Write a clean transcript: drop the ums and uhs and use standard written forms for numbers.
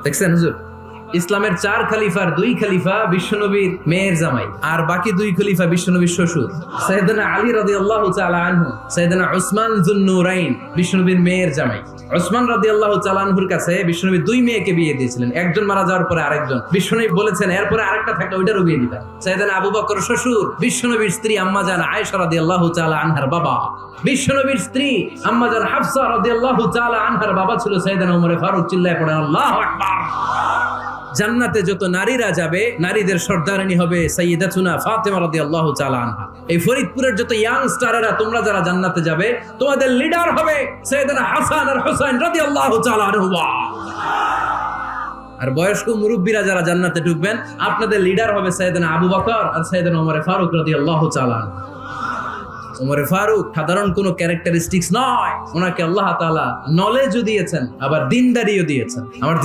দেখছেন হুজুর, ইসলামের 4 খলিফার 2 খলিফা বিশ্বনবীর মেয়ের জামাই, আর বাকি 2 খলিফা বিশ্বনবীর শ্বশুর। সাইয়েদনা আলী রাদিয়াল্লাহু তাআলা আনহু, সাইয়েদনা উসমান যুন-নূরাইন বিশ্বনবীর মেয়ের জামাই। উসমান রাদিয়াল্লাহু তাআলা আনহুর কাছে বিশ্বনবী 2 মেয়েকে বিয়ে দিয়েছিলেন, একজন মারা যাওয়ার পরে আরেকজন। বিশ্বনবী বলেছেন এরপরে আরেকটা থাকলে ওইটারও বিয়ে দিবেন। সাইয়েদনা আবু বকর শ্বশুর, বিশ্বনবীর স্ত্রী আম্মা জান আয়েশা রাদিয়াল্লাহু তাআলা আনহার বাবা। বিশ্বনবীর স্ত্রী আম্মা জান হাফসা রাদিয়াল্লাহু তাআলা আনহার বাবা ছিল সাইয়েদনা ওমর ফারুক। চিল্লায় পড়ে আল্লাহু আকবার। জান্নাতে যত নারীরা যাবে, নারীদের সর্দারিনী হবে সাইয়্যিদাতুনা ফাতেমা রাদিয়াল্লাহু তাআলা আনহা। এই ফরিদপুরের যত ইয়াং স্টারেরা তোমরা যারা জান্নাতে যাবে, তোমাদের লিডার হবে সাইয়েদনা হাসান আর হুসাইন রাদিয়াল্লাহু তাআলা আনহুমা। আর বয়স্ক মুরব্বীরা যারা জান্নাতে ঢুকবেন, আপনাদের লিডার হবে সাইয়েদনা আবু বকর আর সাইয়েদনা ওমর ফারুক রাদিয়াল্লাহু তাআলা আনহু। ওমর ফারুক সাধারণ কোনো ক্যারেক্টারিস্টিক্স নয়, ওনাকে আল্লাহ তাআলা নলেজও দিয়েছেন, আবার দিনদারিও দিয়েছেন। আমার